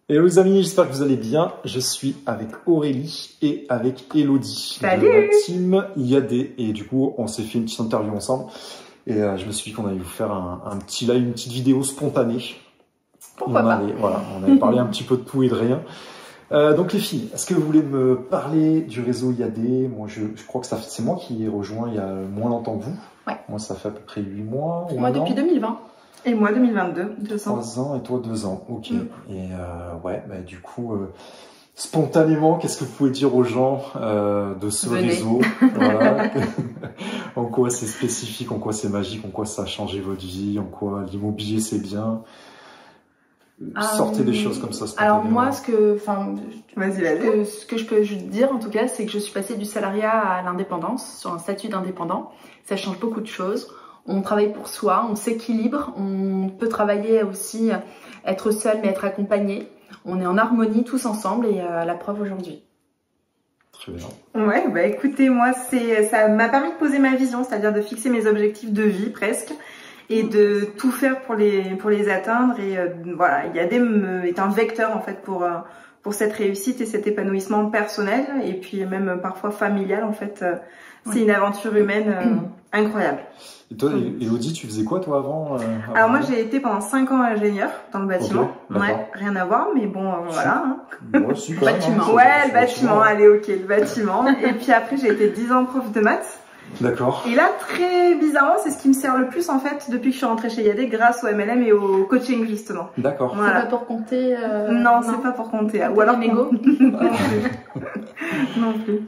Hello les amis, j'espère que vous allez bien. Je suis avec Aurélie et avec Elodie de la team IAD et du coup on s'est fait une petite interview ensemble et je me suis dit qu'on allait vous faire un petit live, une petite vidéo spontanée. Pourquoi pas. On avait parlé un petit peu de tout et de rien. Donc les filles, est-ce que vous voulez me parler du réseau IAD? Moi je crois que c'est moi qui ai rejoint il y a moins longtemps que vous. Ouais. Moi ça fait à peu près 8 mois. Moi depuis 2020. Et moi 2022, 2 ans. 3 ans et toi 2 ans, ok. Et ouais, bah, du coup, spontanément, qu'est-ce que vous pouvez dire aux gens de ce réseau? Voilà. En quoi c'est spécifique, en quoi c'est magique, en quoi ça a changé votre vie, en quoi l'immobilier c'est bien? Sortez des choses comme ça spontanément. Alors moi, ce que je peux juste dire en tout cas, c'est que je suis passée du salariat à l'indépendance, sur un statut d'indépendant. Ça change beaucoup de choses. On travaille pour soi, on s'équilibre, on peut travailler aussi, être seul mais être accompagné. On est en harmonie tous ensemble et la preuve aujourd'hui. Très bien. Ouais, bah écoutez, moi ça m'a permis de poser ma vision, c'est-à-dire de fixer mes objectifs de vie presque et de tout faire pour les atteindre. Et voilà, IAD est un vecteur en fait pour cette réussite et cet épanouissement personnel et puis même parfois familial en fait. C'est une aventure humaine incroyable. Et toi, Elodie, tu faisais quoi toi avant Alors moi j'ai été pendant 5 ans ingénieur dans le bâtiment. Okay, ouais, rien à voir, mais bon voilà. Hein. Ouais, super, bâtiment. Ouais, le bâtiment, allez ok, le bâtiment. Et puis après j'ai été 10 ans prof de maths. D'accord. Et là, très bizarrement, c'est ce qui me sert le plus en fait depuis que je suis rentrée chez IAD grâce au MLM et au coaching justement. D'accord. Voilà. C'est pas pour compter Non, c'est pas pour compter. Ou alors mégo. Non plus.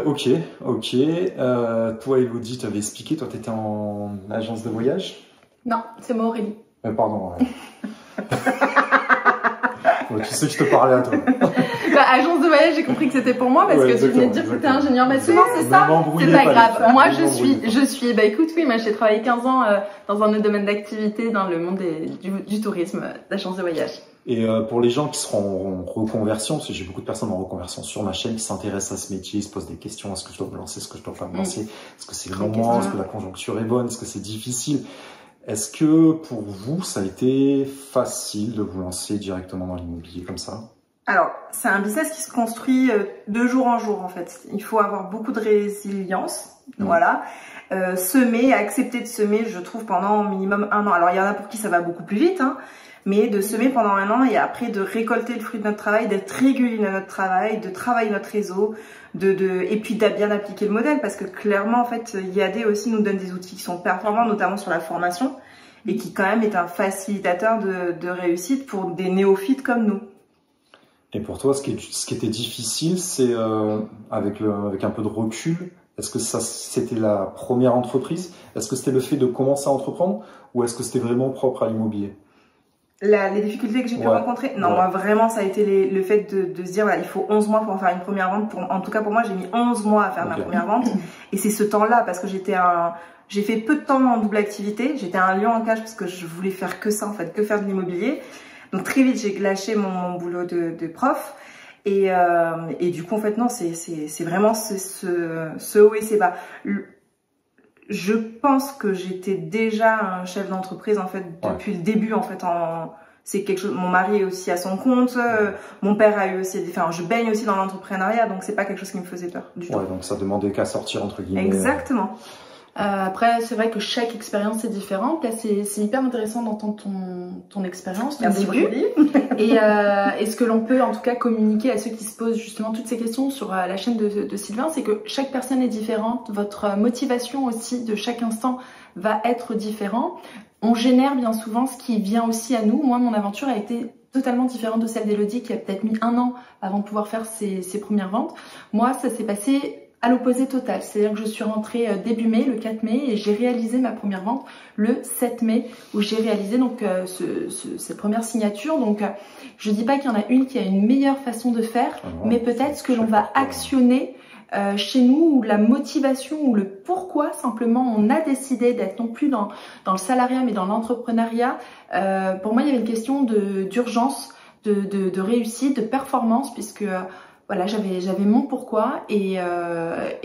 Ok. Toi, Elodie, tu avais expliqué, toi, tu étais en agence de voyage? Non, c'est moi, Aurélie. Pardon, ouais. Ouais, tu sais que je te parlais à toi. Bah, agence de voyage, j'ai compris que c'était pour moi parce que tu venais de dire que tu étais ingénieur bâtiment, c'est ça? C'est pas grave. Moi, je suis, bah écoute, oui, moi j'ai travaillé 15 ans dans un autre domaine d'activité dans le monde du tourisme, d'agence de voyage. Et pour les gens qui seront en reconversion, parce que j'ai beaucoup de personnes en reconversion sur ma chaîne qui s'intéressent à ce métier, se posent des questions, est-ce que je dois me lancer, est-ce que je dois pas me lancer, est-ce que c'est le moment, est-ce que la conjoncture est bonne, est-ce que c'est difficile? Est-ce que pour vous, ça a été facile de vous lancer directement dans l'immobilier comme ça? Alors, c'est un business qui se construit de jour en jour en fait. Il faut avoir beaucoup de résilience, voilà. Semer, accepter de semer, je trouve, pendant au minimum 1 an. Alors, il y en a pour qui ça va beaucoup plus vite, hein. Mais de semer pendant 1 an et après de récolter le fruit de notre travail, d'être régulier dans notre travail, de travailler notre réseau, et puis de bien appliquer le modèle parce que clairement en fait IAD aussi nous donne des outils qui sont performants notamment sur la formation et qui quand même est un facilitateur de réussite pour des néophytes comme nous. Et pour toi, ce qui était difficile, c'est avec un peu de recul, est-ce que ça c'était la première entreprise? Est-ce que c'était le fait de commencer à entreprendre ou est-ce que c'était vraiment propre à l'immobilier? Les difficultés que j'ai pu rencontrer, non, moi vraiment ça a été le fait de se dire voilà, il faut 11 mois pour en faire une première vente. En tout cas pour moi j'ai mis 11 mois à faire ma première vente et c'est ce temps-là parce que j'ai fait peu de temps en double activité, j'étais un lion en cage parce que je voulais faire que ça en fait, que faire de l'immobilier. Donc très vite j'ai lâché mon boulot de prof et du coup en fait non c'est vraiment ce haut et ces bas. Je pense que j'étais déjà un chef d'entreprise en fait depuis le début en fait. C'est quelque chose. Mon mari est aussi à son compte, mon père a eu aussi. Enfin, je baigne aussi dans l'entrepreneuriat, donc c'est pas quelque chose qui me faisait peur du tout. Ouais, donc ça demandait qu'à sortir entre guillemets. Exactement. Après, c'est vrai que chaque expérience est différente. Là, c'est hyper intéressant d'entendre ton expérience, ton début. Et ce que l'on peut en tout cas communiquer à ceux qui se posent justement toutes ces questions sur la chaîne de Sylvain, c'est que chaque personne est différente. Votre motivation aussi de chaque instant va être différent. On génère bien souvent ce qui vient aussi à nous. Moi, mon aventure a été totalement différente de celle d'Elodie qui a peut-être mis 1 an avant de pouvoir faire ses premières ventes. Moi, ça s'est passé à l'opposé total, c'est-à-dire que je suis rentrée début mai, le 4 mai, et j'ai réalisé ma première vente le 7 mai, où j'ai réalisé donc cette première signature. Donc je dis pas qu'il y en a une qui a une meilleure façon de faire, mais peut-être ce que l'on va actionner chez nous, ou la motivation, ou le pourquoi simplement on a décidé d'être non plus dans le salariat, mais dans l'entrepreneuriat. Pour moi, il y avait une question d'urgence, de réussite, de performance, puisque voilà, j'avais mon pourquoi et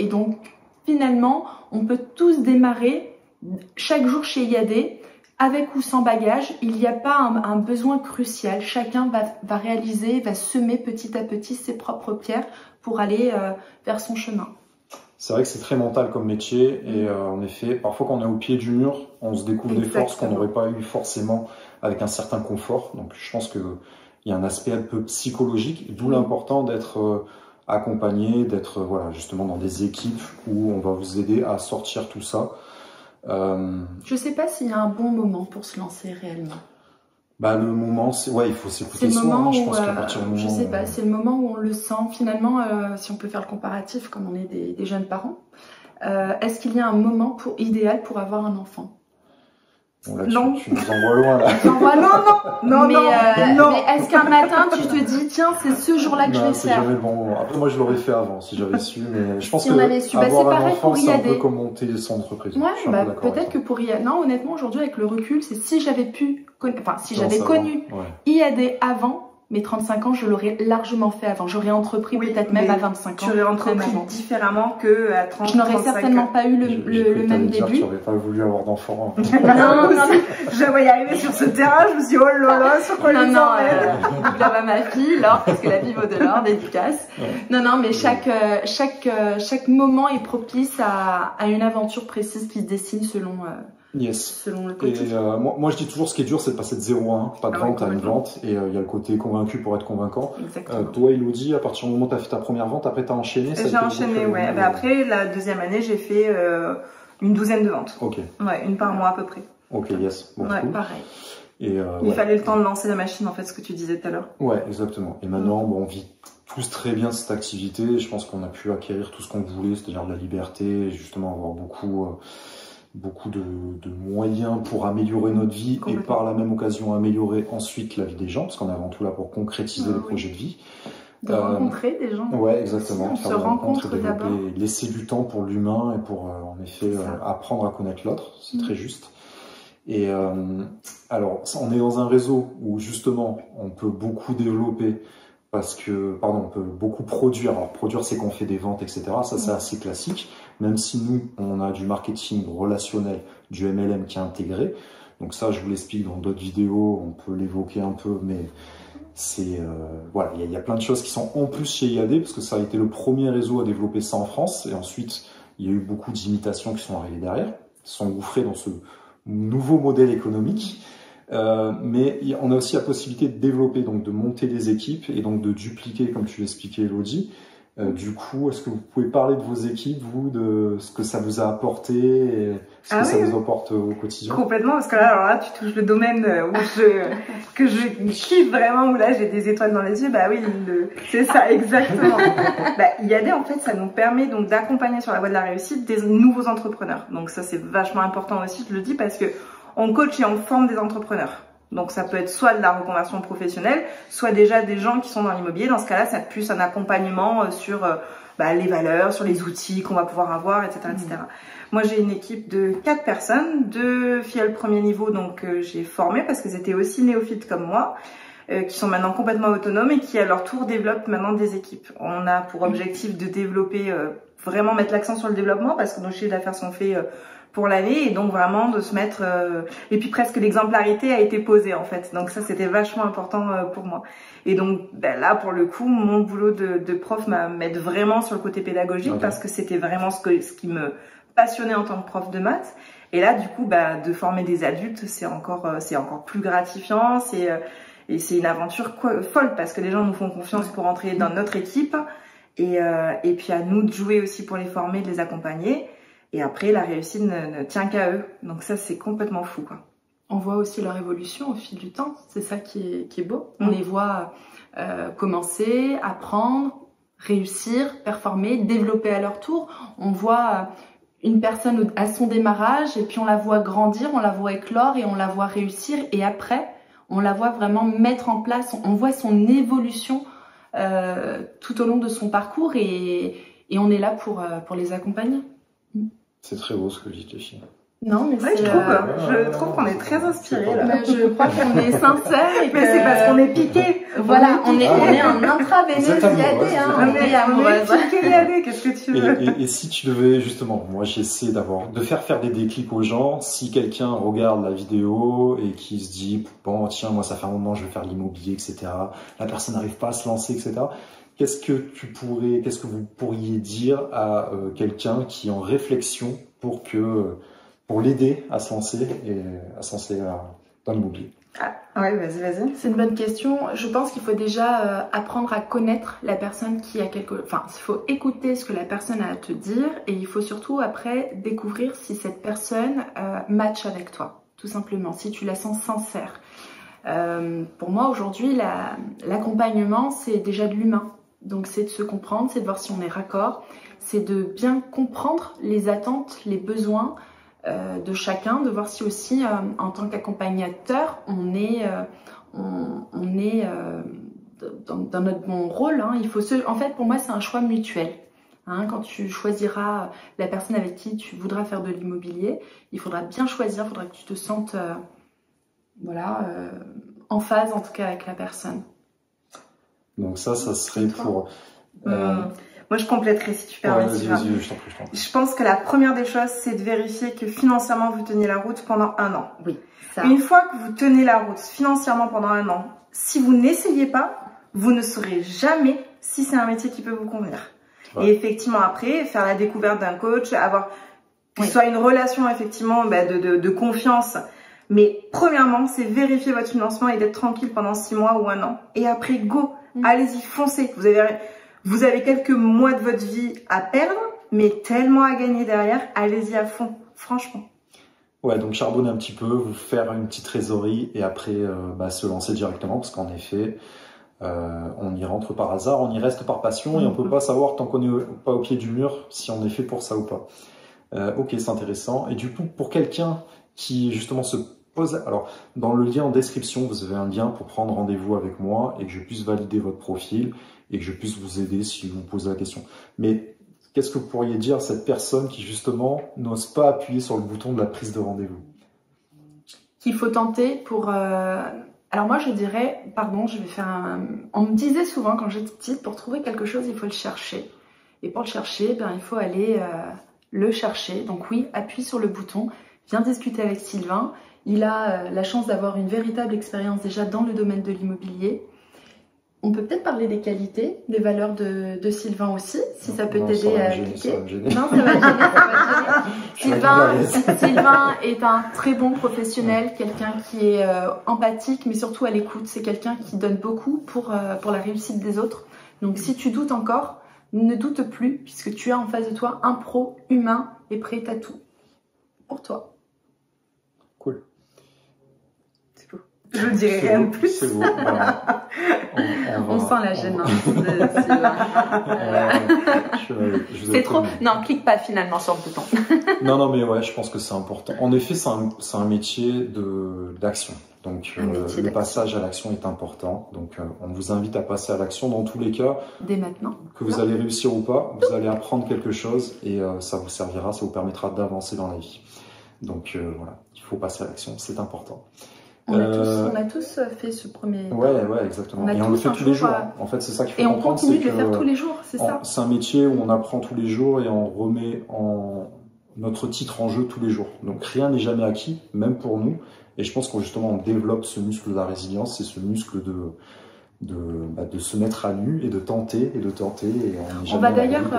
donc finalement on peut tous démarrer chaque jour chez IAD avec ou sans bagage, il n'y a pas un besoin crucial. Chacun va réaliser, va semer petit à petit ses propres pierres pour aller vers son chemin. C'est vrai que c'est très mental comme métier et en effet, parfois quand on est au pied du mur, on se découvre des forces qu'on n'aurait pas eu forcément avec un certain confort. Donc je pense qu'il y a un aspect un peu psychologique, d'où l'important d'être accompagné, d'être voilà, justement dans des équipes où on va vous aider à sortir tout ça. Je sais pas s'il y a un bon moment pour se lancer réellement. Bah, le moment, il faut s'écouter soi. Hein, je pense qu'à partir du moment. Je sais pas, c'est le moment où on le sent. Finalement, si on peut faire le comparatif, comme on est des jeunes parents, est-ce qu'il y a un moment idéal pour avoir un enfant? Bon, là, non. Tu nous envoies loin là. Non. Mais est-ce qu'un matin tu te dis tiens c'est ce jour-là que je vais faire? C'est jamais le bon moment. Après moi je l'aurais fait avant si j'avais su, mais je pense si on avait su, avoir c'est pareil pour c'est un IAD. peu comme monter son entreprise. Ouais, peut-être que pour IAD. Non, honnêtement aujourd'hui avec le recul, c'est si j'avais connu IAD avant mes 35 ans, je l'aurais largement fait avant. J'aurais entrepris peut-être même à 25 ans. J'aurais entrepris différemment que à 30 ans. Je n'aurais certainement pas eu le même début. Tu n'aurais pas voulu avoir d'enfant. Non. Je vais y arriver sur ce terrain, je me suis dit, oh là là, sur quoi je s'emmène. Là-bas ma fille, Laure, parce que la vie vaut de l'or, dédicace. Non, mais chaque moment est propice à une aventure précise qui se dessine selon le quotidien. Et moi je dis toujours ce qui est dur c'est de passer de 0 à 1, pas de vente à une vente, et il y a le côté convaincu pour être convaincant. Toi Elodie, à partir du moment où tu as fait ta première vente, après tu as enchaîné? J'ai enchaîné, ouais. Après la deuxième année j'ai fait une douzaine de ventes. Ok. Ouais, une par mois à peu près. Ok, yes. Bon, ouais, cool. pareil. Et il fallait le temps de lancer la machine, en fait, ce que tu disais tout à l'heure. Ouais, exactement. Et maintenant, on vit tous très bien cette activité. Je pense qu'on a pu acquérir tout ce qu'on voulait, c'est-à-dire de la liberté, et justement avoir beaucoup de moyens pour améliorer notre vie et par la même occasion améliorer ensuite la vie des gens, parce qu'on est avant tout là pour concrétiser les projets de vie. De rencontrer des gens. Ouais, exactement. On se rencontre d'abord. Laisser du temps pour l'humain et pour en effet apprendre à connaître l'autre, c'est très juste. Et alors, on est dans un réseau où justement on peut beaucoup développer on peut beaucoup produire. Alors produire, c'est qu'on fait des ventes, etc. Ça, c'est assez classique. Même si nous, on a du marketing relationnel, du MLM qui est intégré. Donc ça, je vous l'explique dans d'autres vidéos. On peut l'évoquer un peu, mais c'est voilà, il y a plein de choses qui sont en plus chez IAD parce que ça a été le premier réseau à développer ça en France. Et ensuite, il y a eu beaucoup d'imitations qui sont arrivées derrière, qui sont engouffrées dans ce nouveau modèle économique. Mais on a aussi la possibilité de développer, donc de monter des équipes et donc de dupliquer, comme tu l'expliquais Elodie. Du coup, est-ce que vous pouvez parler de vos équipes, vous, de ce que ça vous a apporté et ce que ça vous apporte au quotidien? Complètement, parce que là, alors là, tu touches le domaine que je kiffe vraiment, où là, j'ai des étoiles dans les yeux. Bah oui, c'est ça, exactement. IAD, en fait, ça nous permet donc d'accompagner sur la voie de la réussite des nouveaux entrepreneurs. Donc ça, c'est vachement important aussi, je le dis, parce que on coach et on forme des entrepreneurs. Donc ça peut être soit de la reconversion professionnelle, soit déjà des gens qui sont dans l'immobilier. Dans ce cas-là, ça plus un accompagnement sur les valeurs, sur les outils qu'on va pouvoir avoir, etc. etc. Moi, j'ai une équipe de 4 personnes, 2 filles au premier niveau, donc j'ai formé parce que c'était aussi néophytes comme moi, qui sont maintenant complètement autonomes et qui à leur tour développent maintenant des équipes. On a pour objectif de développer, vraiment mettre l'accent sur le développement parce que nos chiffres d'affaires sont faits pour l'année et donc vraiment de se mettre et puis presque l'exemplarité a été posée en fait, donc ça c'était vachement important pour moi. Et donc là pour le coup mon boulot de prof m'aide vraiment sur le côté pédagogique parce que c'était vraiment ce qui me passionnait en tant que prof de maths. Et là du coup de former des adultes c'est encore plus gratifiant, et c'est une aventure folle parce que les gens nous font confiance pour entrer dans notre équipe et puis à nous de jouer aussi pour les former, de les accompagner. Et après, la réussite ne tient qu'à eux. Donc ça, c'est complètement fou, quoi. On voit aussi leur évolution au fil du temps. C'est ça qui est beau. On les voit commencer, apprendre, réussir, performer, développer à leur tour. On voit une personne à son démarrage et puis on la voit grandir, on la voit éclore et on la voit réussir. Et après, on la voit vraiment mettre en place. On voit son évolution tout au long de son parcours et on est là pour les accompagner. C'est très beau ce que dites les filles. Non, mais ouais, je trouve qu'on est très inspirés là. Mais je crois qu'on est sincère et que c'est parce qu'on est piqué. Voilà, on est en intraveineuse IAD, hein. On est piqué IAD, qu'est-ce que tu veux? Et si tu devais, justement, moi j'essaie de faire des déclics aux gens, si quelqu'un regarde la vidéo et qui se dit, bon tiens, moi ça fait un moment, je vais faire l'immobilier, etc. La personne n'arrive pas à se lancer, etc. Qu'est-ce que vous pourriez dire à quelqu'un qui est en réflexion pour l'aider à se lancer dans l'immobilier? Ah, ouais, vas-y. C'est une bonne question. Je pense qu'il faut déjà apprendre à connaître la personne qui a Enfin, il faut écouter ce que la personne a à te dire et il faut surtout après découvrir si cette personne match avec toi, tout simplement, si tu la sens sincère. Pour moi, aujourd'hui, l'accompagnement, c'est déjà de l'humain. Donc, c'est de se comprendre, c'est de voir si on est raccord, c'est de bien comprendre les attentes, les besoins de chacun, de voir si aussi en tant qu'accompagnateur on est dans notre bon rôle, hein. En fait pour moi c'est un choix mutuel, hein. Quand tu choisiras la personne avec qui tu voudras faire de l'immobilier, il faudra bien choisir, il faudra que tu te sentes en phase en tout cas avec la personne. Donc ça serait pour... Moi, je compléterai si tu permets. Vas-y, je t'en prie. Je pense que la première des choses, c'est de vérifier que financièrement, vous teniez la route pendant 1 an. Oui. Ça. Une fois que vous tenez la route financièrement pendant 1 an, si vous n'essayez pas, vous ne saurez jamais si c'est un métier qui peut vous convenir. Ouais. Et effectivement, après, faire la découverte d'un coach, avoir que ce soit une relation effectivement de confiance. Mais premièrement, c'est vérifier votre financement et d'être tranquille pendant 6 mois ou 1 an. Et après, go, allez-y, foncez. Vous avez quelques mois de votre vie à perdre, mais tellement à gagner derrière, allez-y à fond, franchement. Ouais, donc charbonner un petit peu, vous faire une petite trésorerie et après se lancer directement, parce qu'en effet, on y rentre par hasard, on y reste par passion et on peut pas savoir tant qu'on n'est pas au pied du mur si on est fait pour ça ou pas. Ok, c'est intéressant. Et du coup, pour quelqu'un qui justement se pose... Alors, dans le lien en description, vous avez un lien pour prendre rendez-vous avec moi et que je puisse valider votre profil et que je puisse vous aider si vous posez la question. Mais qu'est-ce que vous pourriez dire à cette personne qui justement n'ose pas appuyer sur le bouton de la prise de rendez-vous? Qu'il faut tenter pour... Alors moi je dirais, pardon, je vais faire un... On me disait souvent quand j'étais petite, pour trouver quelque chose, il faut le chercher. Et pour le chercher, il faut aller le chercher. Donc oui, appuie sur le bouton, viens discuter avec Sylvain. Il a la chance d'avoir une véritable expérience déjà dans le domaine de l'immobilier. On peut peut-être parler des qualités, des valeurs de Sylvain aussi, si ça peut t'aider à cliquer. Non, ça va gêner. Sylvain est un très bon professionnel, quelqu'un qui est empathique, mais surtout à l'écoute. C'est quelqu'un qui donne beaucoup pour la réussite des autres. Donc si tu doutes encore, ne doute plus, puisque tu as en face de toi un pro humain et prêt à tout pour toi. Cool. C'est beau. Je ne dirai rien de plus. C'est beau. Voilà. On sent la gêne de Sylvain. C'est trop. Non, clique pas finalement sur le bouton. Non, mais ouais, je pense que c'est important. En effet, c'est un métier d'action. Donc, le passage à l'action est important. Donc, on vous invite à passer à l'action dans tous les cas. Dès maintenant. Que vous allez réussir ou pas, vous allez apprendre quelque chose et ça vous servira, ça vous permettra d'avancer dans la vie. Donc, voilà, il faut passer à l'action, c'est important. On a tous fait ce premier... Ouais, exactement. Et on le fait tous les jours. En fait, c'est ça qu'il faut comprendre. Et on continue de le faire tous les jours, c'est ça. C'est un métier où on apprend tous les jours et on remet notre titre en jeu tous les jours. Donc, rien n'est jamais acquis, même pour nous. Et je pense qu'on justement on développe ce muscle de la résilience, c'est ce muscle de se mettre à nu et de tenter et de tenter. Et on va d'ailleurs,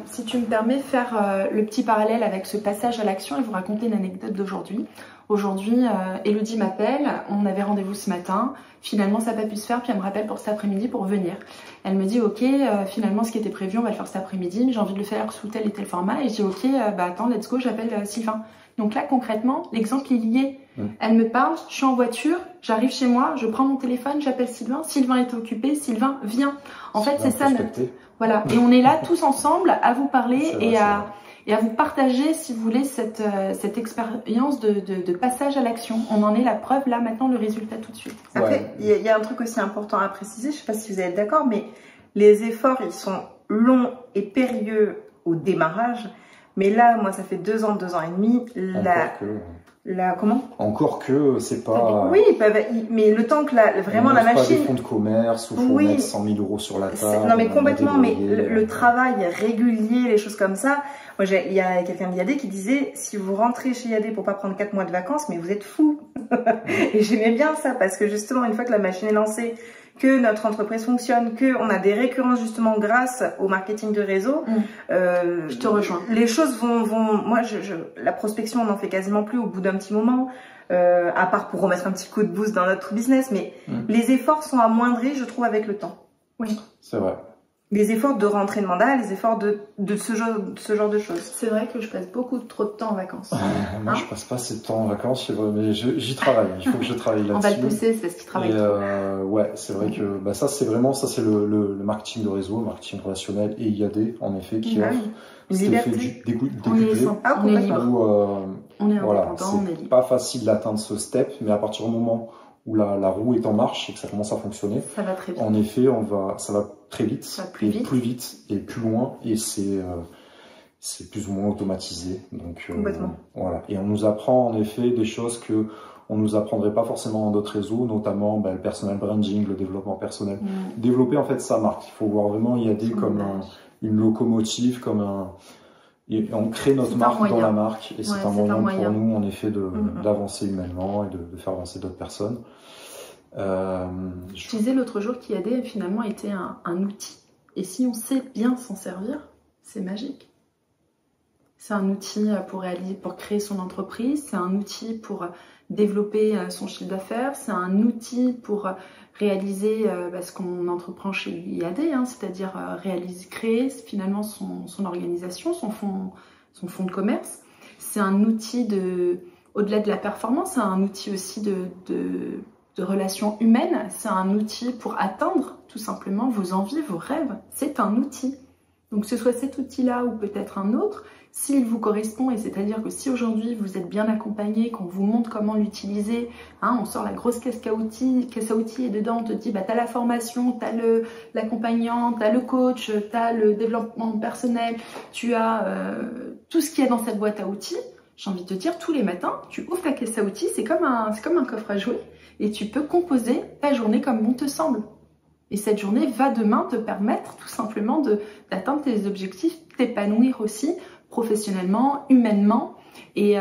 si tu me permets, faire le petit parallèle avec ce passage à l'action et vous raconter une anecdote d'aujourd'hui. Aujourd'hui, Elodie m'appelle, on avait rendez-vous ce matin, finalement ça n'a pas pu se faire, puis elle me rappelle pour cet après-midi pour venir. Elle me dit ok, finalement ce qui était prévu on va le faire cet après-midi, mais j'ai envie de le faire sous tel et tel format, et je dis ok, attends, let's go, j'appelle Sylvain. Donc là concrètement, l'exemple il y est. Elle me parle, je suis en voiture, j'arrive chez moi, je prends mon téléphone, j'appelle Sylvain, Sylvain est occupé, Sylvain vient. En fait c'est ça, voilà, et on est là tous ensemble à vous parler et à vous partager, si vous voulez, cette expérience de passage à l'action. On en est la preuve, là, maintenant, le résultat tout de suite. Après, il y a un truc aussi important à préciser, je ne sais pas si vous êtes d'accord, mais les efforts, ils sont longs et périlleux au démarrage, Mais là, moi, ça fait 2 ans et demi. Comment? Encore que c'est pas. Oui, mais le temps que vraiment la machine. Pas des fonds de commerce où il faut mettre 100 000 euros sur la table. Non, mais complètement. Mais le travail régulier, les choses comme ça. Moi, il y a quelqu'un de IAD qui disait, si vous rentrez chez IAD pour pas prendre 4 mois de vacances, mais vous êtes fous. Et j'aimais bien ça parce que justement, une fois que la machine est lancée, que notre entreprise fonctionne, que on a des récurrences justement grâce au marketing de réseau. Je te rejoins. Les choses vont. Moi, la prospection, on n'en fait quasiment plus au bout d'un petit moment, à part pour remettre un petit coup de boost dans notre business. Mais les efforts sont amoindris, je trouve, avec le temps. Oui. C'est vrai. Les efforts de rentrée de mandat, les efforts de ce genre de choses. C'est vrai que je passe beaucoup trop de temps en vacances. Moi, je passe pas assez de temps en vacances, mais j'y travaille. Il faut que je travaille là-dessus. On va le pousser, c'est parce qu'il travaille trop. Ouais, c'est vrai que ça, c'est le marketing de réseau, le marketing relationnel et IAD, en effet, qui offre une liberté. On est libre. On est indépendant, on est libre. Pas facile d'atteindre ce step, mais à partir du moment où la roue est en marche et que ça commence à fonctionner, ça va très vite. En effet, ça va très vite, ça va plus vite et plus loin, et c'est plus ou moins automatisé. Donc voilà. Et on nous apprend en effet des choses que on nous apprendrait pas forcément dans d'autres réseaux, notamment le personal branding, le développement personnel. Développer en fait sa marque. Il faut voir vraiment IAD comme une locomotive, et on crée notre marque dans la marque, et c'est un moyen pour nous, en effet, d'avancer humainement et de faire avancer d'autres personnes. Je disais l'autre jour qu'IAD finalement était un outil. Et si on sait bien s'en servir, c'est magique. C'est un outil pour créer son entreprise, c'est un outil pour développer son chiffre d'affaires, c'est un outil pour réaliser ce qu'on entreprend chez IAD, c'est-à-dire créer finalement son organisation, son fonds de commerce. C'est un outil au-delà de la performance, c'est un outil aussi de relations humaines, c'est un outil pour atteindre tout simplement vos envies, vos rêves. C'est un outil. Donc que ce soit cet outil-là ou peut-être un autre, s'il vous correspond, et c'est-à-dire que si aujourd'hui vous êtes bien accompagné, qu'on vous montre comment l'utiliser, on sort la grosse caisse à outils et dedans on te dit t'as la formation, t'as l'accompagnant, t'as le coach, t'as le développement personnel, tu as tout ce qu'il y a dans cette boîte à outils. J'ai envie de te dire, tous les matins, tu ouvres ta caisse à outils, c'est comme un coffre à jouets, et tu peux composer ta journée comme bon te semble. Et cette journée va demain te permettre tout simplement d'atteindre tes objectifs, t'épanouir aussi professionnellement, humainement. Et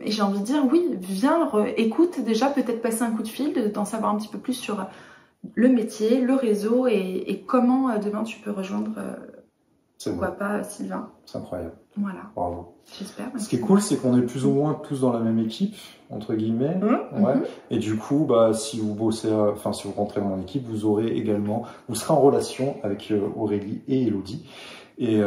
j'ai envie de dire, oui, viens, écoute déjà, peut-être passer un coup de fil, d'en savoir un petit peu plus sur le métier, le réseau et comment demain tu peux rejoindre, pourquoi pas, Sylvain. C'est incroyable. Voilà. Bravo. J'espère. Ce qui est cool, c'est qu'on est plus ou moins tous dans la même équipe, entre guillemets. Et du coup, si vous bossez, si vous rentrez dans mon équipe, vous serez en relation avec Aurélie et Elodie. Et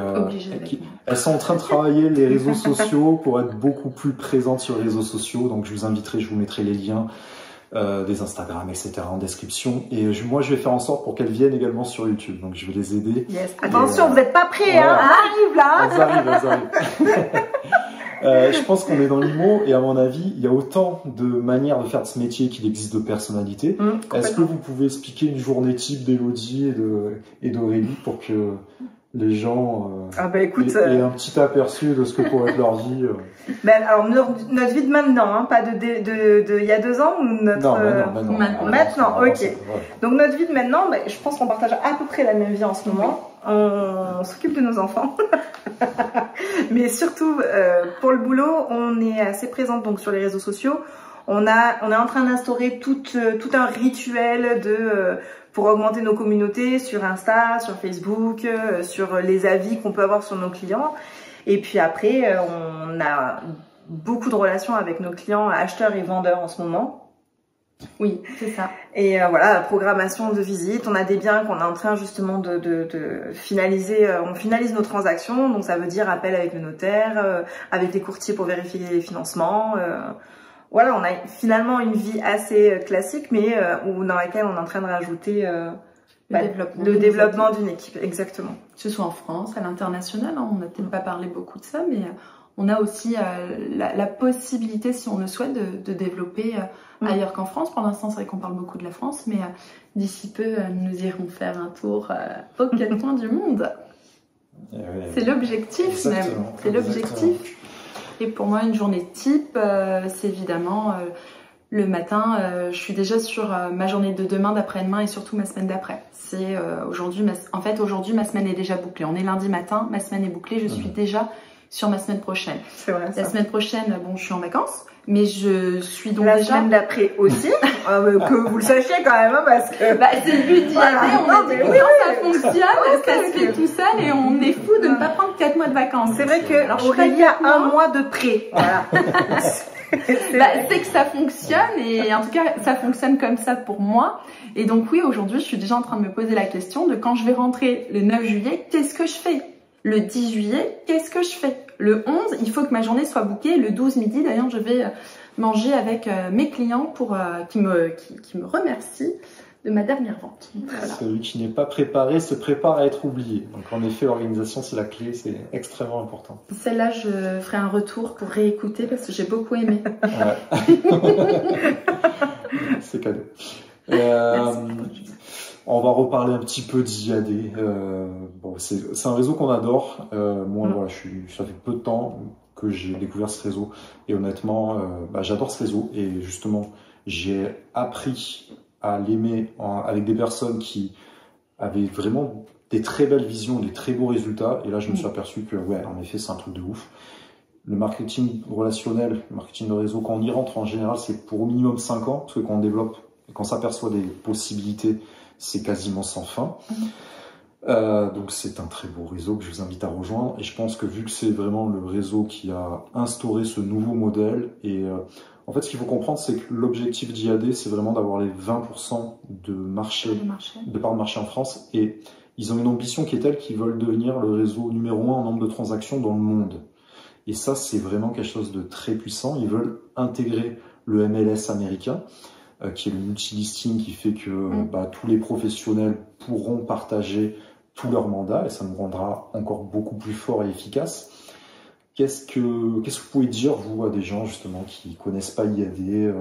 elles sont en train de travailler les réseaux sociaux pour être beaucoup plus présentes sur les réseaux sociaux. Donc je vous mettrai les liens des Instagram, etc. en description. Et moi, je vais faire en sorte pour qu'elles viennent également sur YouTube. Donc je vais les aider. Yes. Attention, vous n'êtes pas prêts, arrive là. Elles arrivent. Je pense qu'on est dans l'IMO et à mon avis, il y a autant de manières de faire de ce métier qu'il existe de personnalités. Est-ce que vous pouvez expliquer une journée type d'Elodie et d'Aurélie pour que les gens aient un petit aperçu de ce que pourrait être leur vie alors notre vie de maintenant, pas de il y a 2 ans ou maintenant, ok. Ouais. Donc notre vie de maintenant, je pense qu'on partage à peu près la même vie en ce moment. On s'occupe de nos enfants. Mais surtout, pour le boulot, on est assez présente donc sur les réseaux sociaux. On est en train d'instaurer tout un rituel pour augmenter nos communautés sur Insta, sur Facebook, sur les avis qu'on peut avoir sur nos clients. Et puis après, on a beaucoup de relations avec nos clients acheteurs et vendeurs en ce moment. Oui, c'est ça. Et voilà, programmation de visite. On a des biens qu'on est en train justement de finaliser. On finalise nos transactions, donc ça veut dire appel avec le notaire, avec les courtiers pour vérifier les financements. Voilà, on a finalement une vie assez classique, mais dans laquelle on est en train de rajouter le développement d'une équipe, exactement. Que ce soit en France, à l'international, on n'a peut-être pas parlé beaucoup de ça, mais on a aussi la possibilité, si on le souhaite, de développer ailleurs qu'en France. Pour l'instant, c'est vrai qu'on parle beaucoup de la France, mais d'ici peu, nous irons faire un tour aux 4 coins du monde. C'est l'objectif même. C'est l'objectif. Et pour moi, une journée type, c'est évidemment le matin, je suis déjà sur ma journée de demain, d'après-demain et surtout ma semaine d'après. C'est aujourd'hui, en fait, aujourd'hui, ma semaine est déjà bouclée. On est lundi matin, ma semaine est bouclée, je suis déjà sur ma semaine prochaine. C'est vrai. La semaine prochaine, bon, je suis en vacances, mais je suis donc la déjà... semaine d'après aussi, que vous le sachiez quand même, hein, parce que... Bah, c'est le but d'y aller, on a dit comment ça fonctionne, ça se fait tout seul et on est fou de ne pas prendre 4 mois de vacances. C'est vrai que Aurélie a un mois de prêt. Voilà. C'est que ça fonctionne et en tout cas ça fonctionne comme ça pour moi. Et donc oui, aujourd'hui je suis déjà en train de me poser la question de quand je vais rentrer le 9 juillet, qu'est-ce que je fais? Le 10 juillet, qu'est-ce que je fais? Le 11, il faut que ma journée soit bookée. Le 12 midi, d'ailleurs, je vais manger avec mes clients pour qui me remercient de ma dernière vente. Voilà. Celui qui n'est pas préparé se prépare à être oublié. Donc en effet, l'organisation, c'est la clé, c'est extrêmement important. Celle-là, je ferai un retour pour réécouter parce que j'ai beaucoup aimé. Ouais. C'est cadeau. On va reparler un petit peu d'IAD. Bon, c'est un réseau qu'on adore. Moi, voilà, ça fait peu de temps que j'ai découvert ce réseau. Et honnêtement, j'adore ce réseau. Et justement, j'ai appris à l'aimer avec des personnes qui avaient vraiment des très belles visions, des très beaux résultats. Et là, je me suis aperçu que, ouais, en effet, c'est un truc de ouf. Le marketing relationnel, le marketing de réseau, quand on y rentre, en général, c'est pour au minimum 5 ans. Parce que quand on développe et qu'on s'aperçoit des possibilités, c'est quasiment sans fin. Donc c'est un très beau réseau que je vous invite à rejoindre. Et je pense que vu que c'est vraiment le réseau qui a instauré ce nouveau modèle, et en fait ce qu'il faut comprendre, c'est que l'objectif d'IAD, c'est vraiment d'avoir les 20% de part de marché en France. Et ils ont une ambition qui est telle qu'ils veulent devenir le réseau numéro 1 en nombre de transactions dans le monde. Et ça, c'est vraiment quelque chose de très puissant. Ils veulent intégrer le MLS américain, qui est le multilisting qui fait que tous les professionnels pourront partager tous leurs mandats et ça nous rendra encore beaucoup plus forts et efficaces. Qu'est-ce que vous pouvez dire, vous, à des gens justement qui connaissent pas IAD,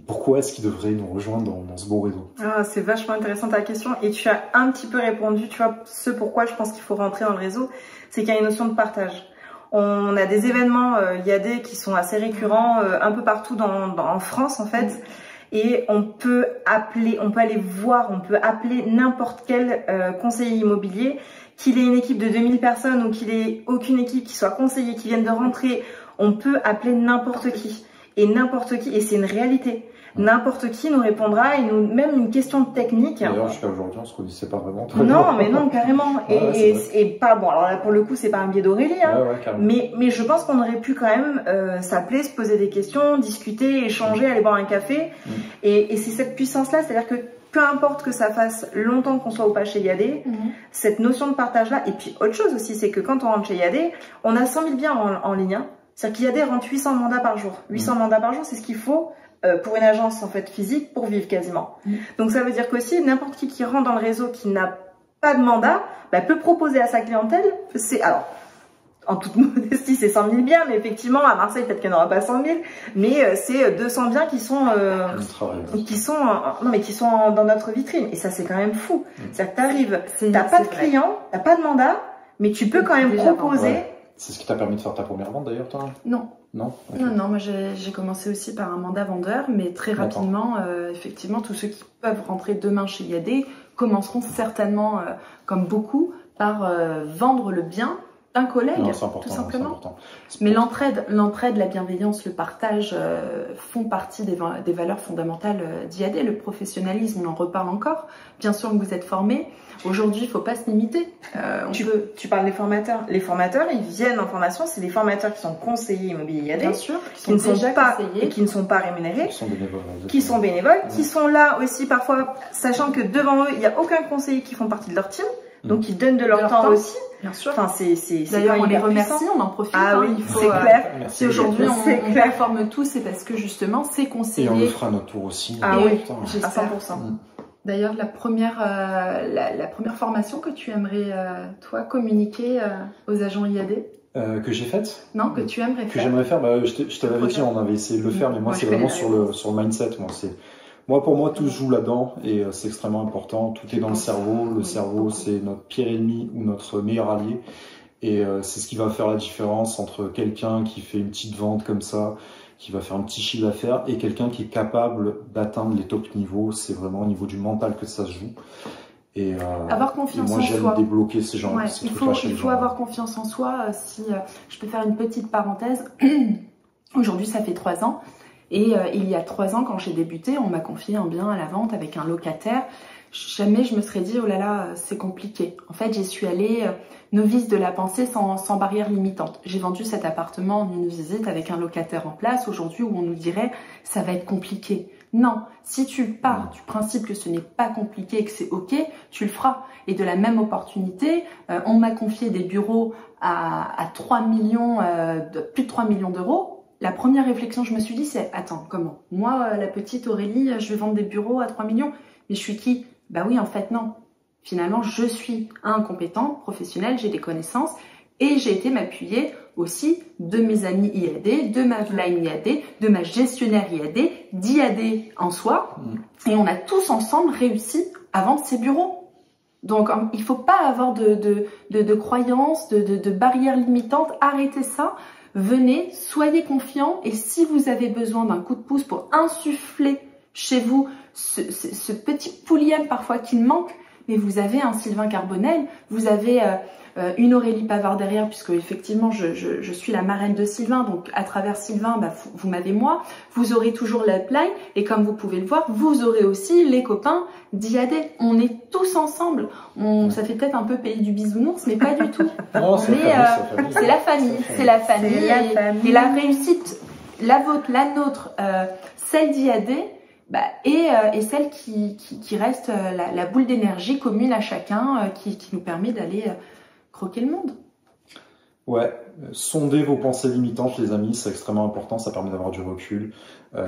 pourquoi est-ce qu'ils devraient nous rejoindre dans ce beau réseau? C'est vachement intéressant ta question et tu as un petit peu répondu, tu vois, ce pourquoi je pense qu'il faut rentrer dans le réseau, c'est qu'il y a une notion de partage. On a des événements IAD qui sont assez récurrents un peu partout en France en fait, et on peut aller voir, on peut appeler n'importe quel conseiller immobilier, qu'il ait une équipe de 2000 personnes ou qu'il ait aucune équipe, qui soit conseiller, qui vienne de rentrer, on peut appeler n'importe qui. Et n'importe qui, et c'est une réalité. N'importe qui nous répondra et même une question technique. D'ailleurs, jusqu'à aujourd'hui, on se connaissait pas vraiment. Non, mais non, carrément. Et pas bon. Alors là, pour le coup, c'est pas un biais d'Aurélie, hein. Mais je pense qu'on aurait pu quand même s'appeler, se poser des questions, discuter, échanger, aller boire un café. Et c'est cette puissance-là, c'est-à-dire que peu importe que ça fasse longtemps qu'on soit ou pas chez IAD, cette notion de partage-là. Et puis autre chose aussi, c'est que quand on rentre chez IAD, on a 100 000 biens en ligne. Hein. C'est-à-dire qu'IAD rentre 800 mandats par jour. 800 mandats par jour, c'est ce qu'il faut pour une agence en fait physique pour vivre quasiment. Donc ça veut dire qu'aussi n'importe qui rentre dans le réseau qui n'a pas de mandat peut proposer à sa clientèle. Alors en toute modestie c'est 100 000 biens, mais effectivement à Marseille peut-être qu'il n'y en aura pas 100 000, mais c'est 200 biens qui sont dans notre vitrine. Et ça c'est quand même fou. C'est-à-dire que t'arrives, t'as pas de client, t'as pas de mandat, mais tu peux quand même proposer. C'est ce qui t'a permis de faire ta première vente d'ailleurs, toi? Non. Non, okay. Non, moi j'ai commencé aussi par un mandat vendeur, mais très rapidement, effectivement, tous ceux qui peuvent rentrer demain chez IAD commenceront certainement, comme beaucoup, par vendre le bien d'un collègue, tout simplement. Mais l'entraide, la bienveillance, le partage font partie des valeurs fondamentales d'IAD. Le professionnalisme, on en reparle encore. Bien sûr que vous êtes formés. Aujourd'hui, il ne faut pas se limiter. Tu parles des formateurs. Les formateurs, ils viennent en formation. C'est des formateurs qui sont conseillers immobiliers IAD. Bien sûr. Qui ne sont pas et qui ne sont pas rémunérés. Qui sont bénévoles. Qui sont là aussi parfois, sachant que devant eux, il n'y a aucun conseiller qui font partie de leur team. Donc ils donnent de leur temps aussi. Bien sûr. Enfin, d'ailleurs, on les remercie, on en profite. Ah oui, c'est clair. Si aujourd'hui on performe tous, c'est parce que justement ces conseillers. Et on le fera à notre tour aussi. Ah oui, à 100%. D'ailleurs, la première formation que tu aimerais, toi, communiquer aux agents IAD que j'ai faite? Non, que tu aimerais faire. Que j'aimerais faire, je te l'avais dit, on avait essayé de le faire, mais moi c'est vraiment sur le mindset. Pour moi, tout se joue là-dedans et c'est extrêmement important. Tout est dans le cerveau. Le cerveau, c'est notre pire ennemi ou notre meilleur allié. Et c'est ce qui va faire la différence entre quelqu'un qui fait une petite vente comme ça, qui va faire un petit chiffre d'affaires, et quelqu'un qui est capable d'atteindre les top niveaux. C'est vraiment au niveau du mental que ça se joue. Et avoir confiance en soi. Moi, j'aime débloquer ces gens. Ouais, il faut avoir confiance en soi. Si je peux faire une petite parenthèse, aujourd'hui, ça fait 3 ans. Et il y a 3 ans, quand j'ai débuté, on m'a confié un bien à la vente avec un locataire. Jamais je me serais dit, oh là là, c'est compliqué. En fait, j'y suis allée novice de la pensée sans barrière limitante. J'ai vendu cet appartement en une visite avec un locataire en place aujourd'hui où on nous dirait, ça va être compliqué. Non, si tu pars du principe que ce n'est pas compliqué et que c'est ok, tu le feras. Et de la même opportunité, on m'a confié des bureaux à 3 millions, plus de 3 millions d'euros. La première réflexion que je me suis dit, c'est, attends, comment? Moi, la petite Aurélie, je vais vendre des bureaux à 3 millions. Mais je suis qui? Bah oui, en fait, non. Finalement, je suis compétente, professionnelle, j'ai des connaissances et j'ai été m'appuyer aussi de mes amis IAD, de ma line IAD, de ma gestionnaire IAD, d'IAD en soi. Et on a tous ensemble réussi à vendre ces bureaux. Donc, il ne faut pas avoir de croyances, de barrières limitantes. Arrêtez ça. Venez, soyez confiants. Et si vous avez besoin d'un coup de pouce pour insuffler chez vous ce petit poulième parfois qui manque, mais vous avez un Sylvain Carbonel, vous avez une Aurélie Pavard derrière, puisque effectivement je suis la marraine de Sylvain, donc à travers Sylvain, vous m'avez moi, vous aurez toujours l'upline, et comme vous pouvez le voir, vous aurez aussi les copains d'IAD. On est tous ensemble. Ça fait peut-être un peu pays du bisounours, mais pas du tout. C'est la famille, c'est la famille, et la réussite, la vôtre, la nôtre, celle d'IAD, et celle qui reste la boule d'énergie commune à chacun, qui nous permet d'aller croquer le monde. Ouais, sondez vos pensées limitantes, les amis, c'est extrêmement important, ça permet d'avoir du recul.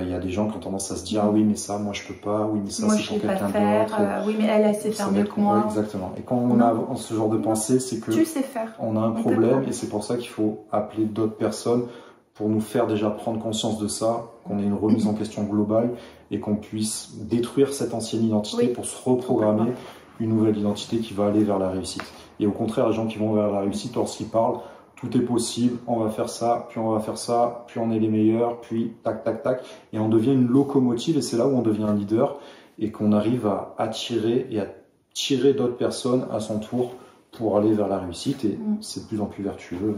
Il y a des gens qui ont tendance à se dire, ah oui, mais ça, moi je peux pas, oui, mais ça c'est pour quelqu'un d'autre. Oui, mais elle sait faire mieux que moi. Ouais, exactement. Et quand on a ce genre de pensée, c'est que tu sais faire. On a un problème, et c'est pour ça qu'il faut appeler d'autres personnes pour nous faire déjà prendre conscience de ça, qu'on ait une remise en question globale et qu'on puisse détruire cette ancienne identité pour se reprogrammer une nouvelle identité qui va aller vers la réussite. Et au contraire, les gens qui vont vers la réussite, lorsqu'ils parlent, tout est possible, on va faire ça, puis on va faire ça, puis on est les meilleurs, puis tac, tac, tac. Et on devient une locomotive, et c'est là où on devient un leader, et qu'on arrive à attirer et à tirer d'autres personnes à son tour pour aller vers la réussite, et c'est de plus en plus vertueux.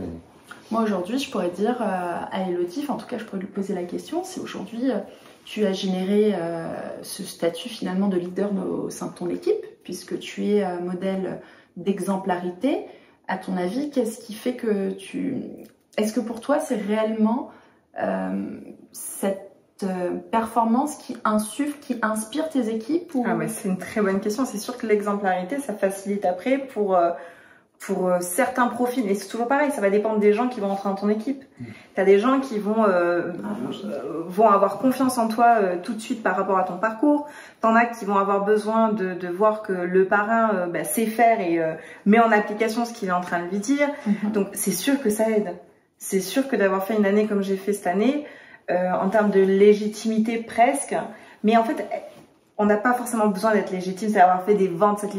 Moi aujourd'hui, je pourrais dire à Elodie, en tout cas je pourrais lui poser la question, si aujourd'hui tu as généré ce statut finalement de leader au sein de ton équipe, puisque tu es modèle d'exemplarité, à ton avis, qu'est-ce qui fait que Est-ce que pour toi c'est réellement cette performance qui insuffle, qui inspire tes équipes ou... C'est une très bonne question. C'est sûr que l'exemplarité, ça facilite après pour certains profils, et c'est toujours pareil, ça va dépendre des gens qui vont entrer dans ton équipe. Tu as des gens qui vont avoir confiance en toi tout de suite par rapport à ton parcours. T'en as qui vont avoir besoin de voir que le parrain sait faire et met en application ce qu'il est en train de lui dire. Donc c'est sûr que ça aide. C'est sûr que d'avoir fait une année comme j'ai fait cette année, en termes de légitimité presque, mais en fait... On n'a pas forcément besoin d'être légitime, c'est d'avoir fait des ventes. Cette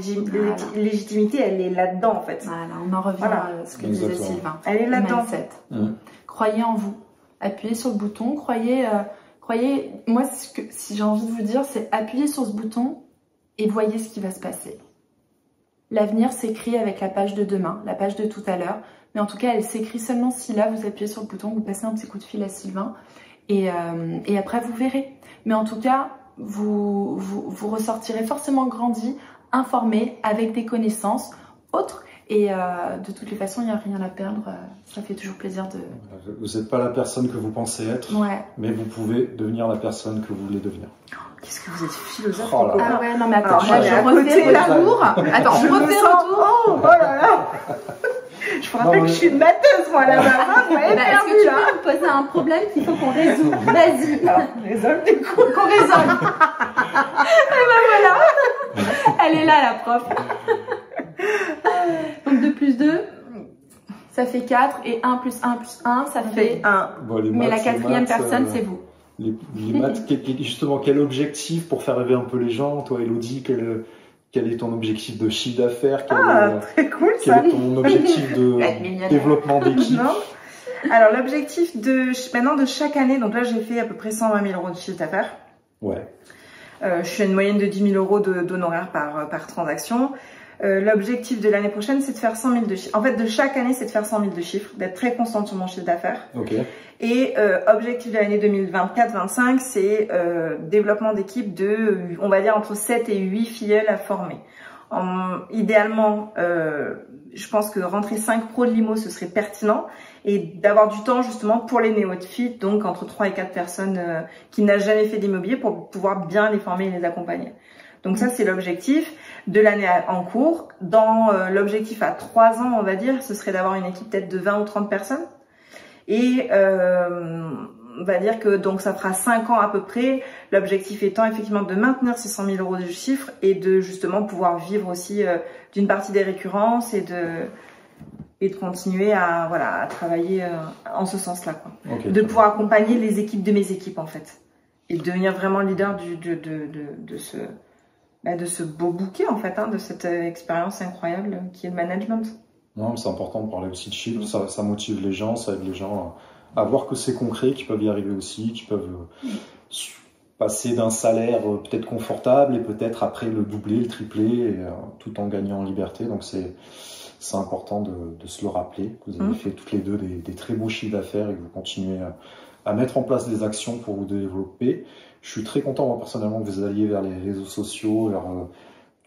légitimité, elle est là-dedans, en fait. Voilà, on en revient à ce que disait Sylvain. Elle est là-dedans. Croyez en vous. Appuyez sur le bouton. Croyez. Moi, si j'ai envie de vous dire, c'est appuyer sur ce bouton et voyez ce qui va se passer. L'avenir s'écrit avec la page de demain, la page de tout à l'heure. Mais en tout cas, elle s'écrit seulement si là, vous appuyez sur le bouton, vous passez un petit coup de fil à Sylvain. Et après, vous verrez. Mais en tout cas... Vous ressortirez forcément grandi, informé, avec des connaissances autres. Et de toutes les façons, il n'y a rien à perdre. Ça fait toujours plaisir de... Vous n'êtes pas la personne que vous pensez être, mais vous pouvez devenir la personne que vous voulez devenir. Qu'est-ce que vous êtes philosophe. Ah ouais, non mais attends, je refais l'amour. Attends, je refais le tour. Oh là là. Je vous rappelle que je suis une batteuse, moi, là-bas. Est-ce que tu peux me poser un problème qu'il faut qu'on résolve? Vas-y. Alors, résolve du coup. Qu'on résolve. Et voilà. Elle est là, la prof. Donc 2 plus 2, ça fait 4. Et 1 plus 1 plus 1, ça fait 1. Bon, mais la 4e personne, c'est vous. les maths. Justement, quel objectif pour faire rêver un peu les gens? Toi, Elodie, quel est ton objectif de chiffre d'affaires? Très cool ça. Quel est ton objectif de développement d'équipe? Alors l'objectif maintenant de chaque année, donc là j'ai fait à peu près 120 000 € de chiffre d'affaires. Ouais. Je suis à une moyenne de 10 000 € d'honoraires par transaction. L'objectif de l'année prochaine, c'est de faire 100 000 de chiffre. En fait, de chaque année, c'est de faire 100 000 de chiffre, d'être très constante sur mon chiffre d'affaires. Okay. Et objectif de l'année 2024-25, c'est développement d'équipe de, on va dire, entre 7 et 8 filleuls à former. Idéalement, je pense que rentrer 5 pros de limo, ce serait pertinent. Et d'avoir du temps justement pour les néophytes, donc entre 3 et 4 personnes qui n'ont jamais fait d'immobilier pour pouvoir bien les former et les accompagner. Donc ça, c'est l'objectif de l'année en cours. Dans l'objectif à 3 ans, on va dire, ce serait d'avoir une équipe peut-être de 20 ou 30 personnes. Et on va dire que donc ça fera 5 ans à peu près. L'objectif étant effectivement de maintenir ces 100 000 € de chiffre et de justement pouvoir vivre aussi d'une partie des récurrences et de continuer à travailler en ce sens-là, quoi. Okay, de pouvoir accompagner les équipes de mes équipes en fait et devenir vraiment leader de ce beau bouquet en fait, de cette expérience incroyable qui est le management. Non, c'est important de parler aussi de chiffres, ça motive les gens, ça aide les gens à voir que c'est concret, qu'ils peuvent y arriver aussi, qu'ils peuvent passer d'un salaire peut-être confortable et peut-être après le doubler, le tripler, tout en gagnant en liberté. Donc c'est important de se le rappeler. Vous avez fait toutes les deux des très beaux chiffres d'affaires et que vous continuez à mettre en place des actions pour vous développer. Je suis très content, moi, personnellement, que vous alliez vers les réseaux sociaux, vers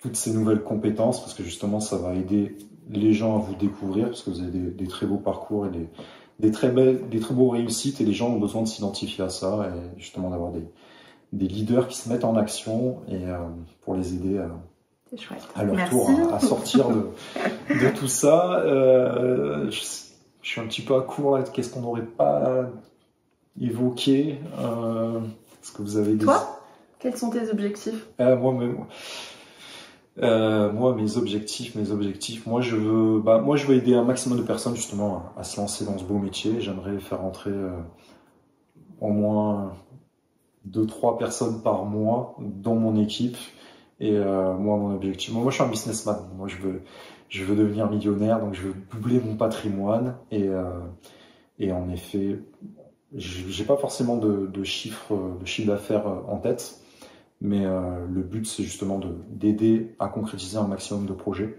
toutes ces nouvelles compétences, parce que justement, ça va aider les gens à vous découvrir, parce que vous avez des très beaux parcours et des très beaux réussites, et les gens ont besoin de s'identifier à ça, et justement d'avoir des leaders qui se mettent en action et pour les aider à leur tour à sortir de tout ça. Je suis un petit peu à court là. Qu'est-ce qu'on n'aurait pas évoqué? Est-ce que vous avez Toi, quels sont tes objectifs? Moi, mes objectifs, moi je veux aider un maximum de personnes justement à se lancer dans ce beau métier. J'aimerais faire rentrer au moins 2-3 personnes par mois dans mon équipe. Et moi, mon objectif, moi je suis un businessman. Moi je veux devenir millionnaire, donc je veux doubler mon patrimoine. Et en effet, j'ai pas forcément de chiffre d'affaires en tête, mais le but c'est justement d'aider à concrétiser un maximum de projets.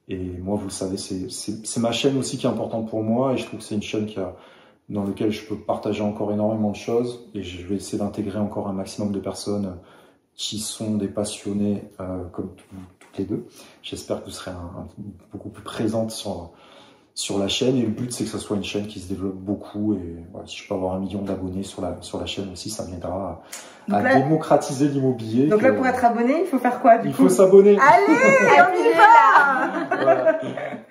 Et moi, vous le savez, c'est ma chaîne aussi qui est importante pour moi, et je trouve que c'est une chaîne dans laquelle je peux partager encore énormément de choses, et je vais essayer d'intégrer encore un maximum de personnes qui sont des passionnés comme toutes les deux. J'espère que vous serez beaucoup plus présente sur la chaîne, et le but c'est que ce soit une chaîne qui se développe beaucoup, et voilà, si je peux avoir 1 million d'abonnés sur la chaîne aussi, ça m'aidera à démocratiser l'immobilier. Donc là, pour être abonné, il faut faire quoi Il faut s'abonner. Allez, on y va. Voilà.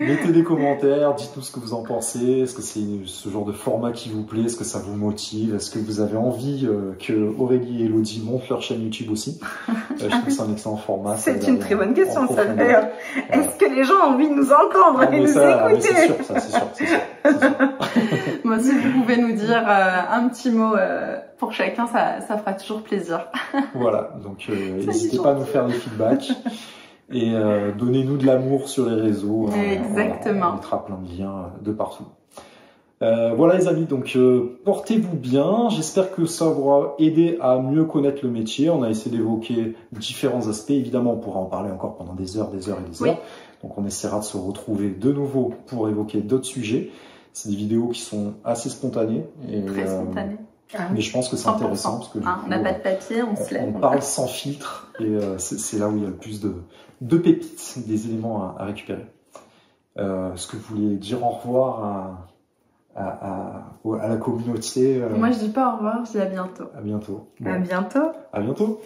Mettez des commentaires, dites-nous ce que vous en pensez. Est-ce que c'est ce genre de format qui vous plaît? Est-ce que ça vous motive? Est-ce que vous avez envie que Aurélie et Elodie montent leur chaîne YouTube aussi? Je trouve que c'est un excellent format. C'est une très bonne question, ça d'ailleurs. Est-ce que les gens ont envie de nous entendre et nous écouter? C'est sûr. Moi, si vous pouvez nous dire un petit mot pour chacun, ça fera toujours plaisir. Voilà, donc n'hésitez pas à nous faire des feedbacks et donnez-nous de l'amour sur les réseaux. Exactement. On mettra plein de liens de partout. Voilà les amis, donc portez-vous bien. J'espère que ça vous aura aidé à mieux connaître le métier. On a essayé d'évoquer différents aspects. Évidemment, on pourra en parler encore pendant des heures et des heures. Donc on essaiera de se retrouver de nouveau pour évoquer d'autres sujets. C'est des vidéos qui sont assez spontanées. Très spontanées. Mais je pense que c'est intéressant parce que on n'a pas de papier, on se lève. On parle sans filtre, et c'est là où il y a le plus de pépites, des éléments à récupérer. Est-ce que vous voulez dire au revoir à la communauté? Moi je dis pas au revoir, je dis à bientôt. À bientôt. Bon. À bientôt. À bientôt.